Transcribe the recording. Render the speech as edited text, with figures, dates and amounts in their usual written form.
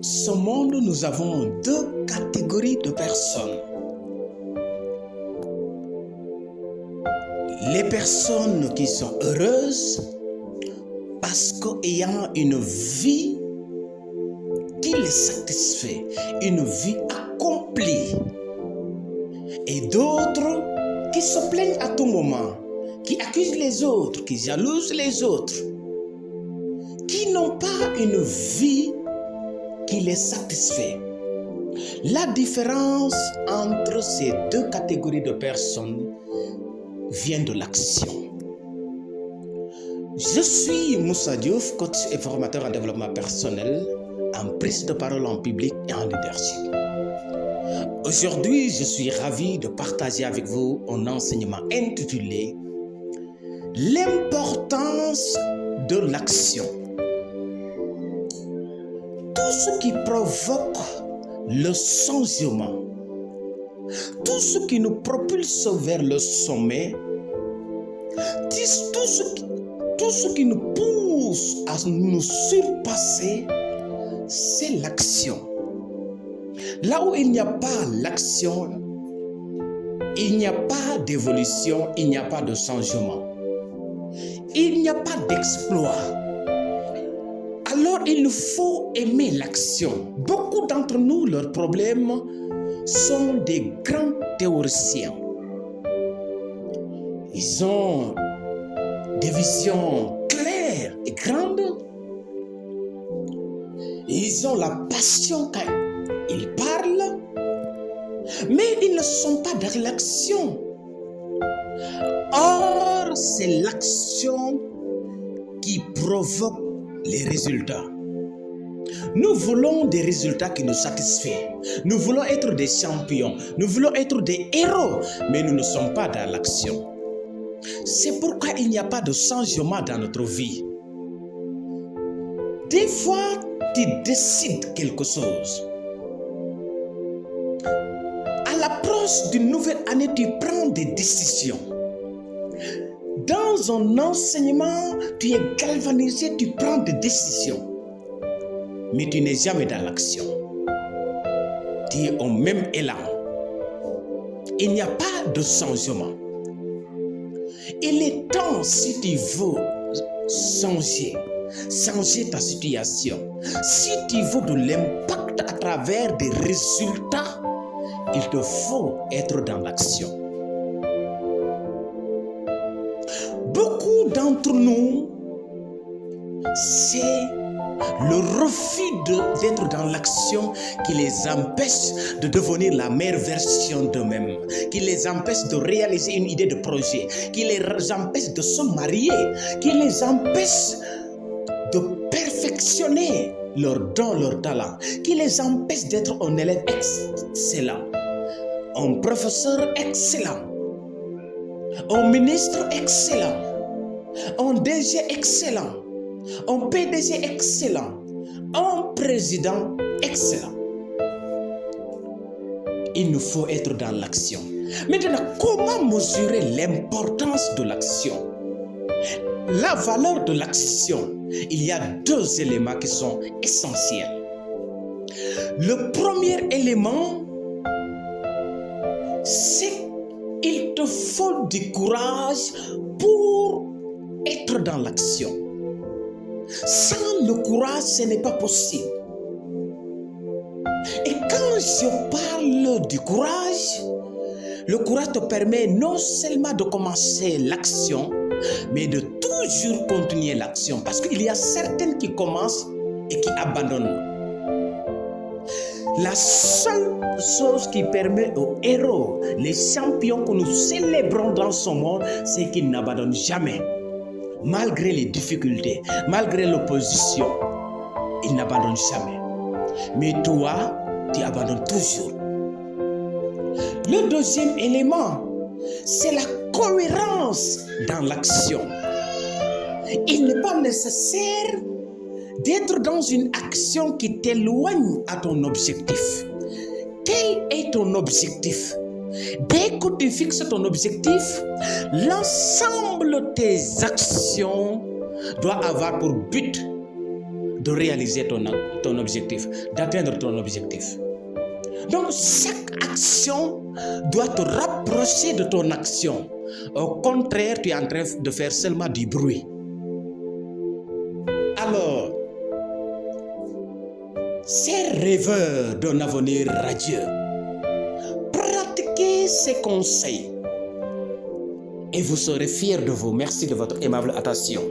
ce monde, nous avons deux catégories de personnes. Les personnes qui sont heureuses parce qu'ayant une vie qui les satisfait, une vie accomplie. Et d'autres qui se plaignent à tout moment, qui accusent les autres, qui jalousent les autres, qui n'ont pas une vie qui les satisfait. La différence entre ces deux catégories de personnes vient de l'action. Je suis Moussa Diouf, coach et formateur en développement personnel, en prise de parole en public et en leadership. Aujourd'hui, je suis ravi de partager avec vous un enseignement intitulé « L'importance de l'action ». Tout ce qui provoque le changement, tout ce qui nous propulse vers le sommet, tout ce qui nous pousse à nous surpasser, c'est l'action. Là où il n'y a pas l'action, il n'y a pas d'évolution, il n'y a pas de changement. Il n'y a pas d'exploit. Alors il nous faut aimer l'action. Beaucoup d'entre nous, leurs problèmes sont des grands théoriciens. Ils ont des visions claires et grandes. Ils ont la passion quand ils parlent, mais ils ne sont pas dans l'action. Or, c'est l'action qui provoque les résultats. Nous voulons des résultats qui nous satisfont. Nous voulons être des champions. Nous voulons être des héros, mais nous ne sommes pas dans l'action. C'est pourquoi il n'y a pas de changement dans notre vie. Des fois, tu décides quelque chose. À l'approche d'une nouvelle année, tu prends des décisions. Dans un enseignement, tu es galvanisé, tu prends des décisions. Mais tu n'es jamais dans l'action. Tu es au même élan. Il n'y a pas de changement. Il est temps, si tu veux changer ta situation, si tu veux de l'impact à travers des résultats, il te faut être dans l'action. Beaucoup d'entre nous, c'est le refus d'être dans l'action qui les empêche de devenir la meilleure version d'eux-mêmes, qui les empêche de réaliser une idée de projet, qui les empêche de se marier, qui les empêche de perfectionner leurs dons, leurs talents, qui les empêche d'être un élève excellent, un professeur excellent, un ministre excellent, un DG excellent, un PDG excellent, un président excellent. Il nous faut être dans l'action. Maintenant, comment mesurer l'importance de l'action? La valeur de l'action, il y a deux éléments qui sont essentiels. Le premier élément, c'est qu'il te faut du courage pour être dans l'action. Sans le courage, ce n'est pas possible. Et quand je parle du courage, le courage te permet non seulement de commencer l'action, mais de toujours continuer l'action. Parce qu'il y a certaines qui commencent et qui abandonnent. La seule chose qui permet aux héros, les champions que nous célébrons dans ce monde, c'est qu'ils n'abandonnent jamais. Malgré les difficultés, malgré l'opposition, ils n'abandonnent jamais. Mais toi, tu abandonnes toujours. Le deuxième élément, c'est la cohérence dans l'action. Il n'est pas nécessaire d'être dans une action qui t'éloigne à ton objectif. Quel est ton objectif? Dès que tu fixes ton objectif, l'ensemble de tes actions doit avoir pour but de réaliser ton objectif, d'atteindre ton objectif. Donc, chaque action doit te rapprocher de ton action. Au contraire, tu es en train de faire seulement du bruit. Alors, ces rêveurs d'un avenir radieux, pratiquez ces conseils et vous serez fiers de vous. Merci de votre aimable attention.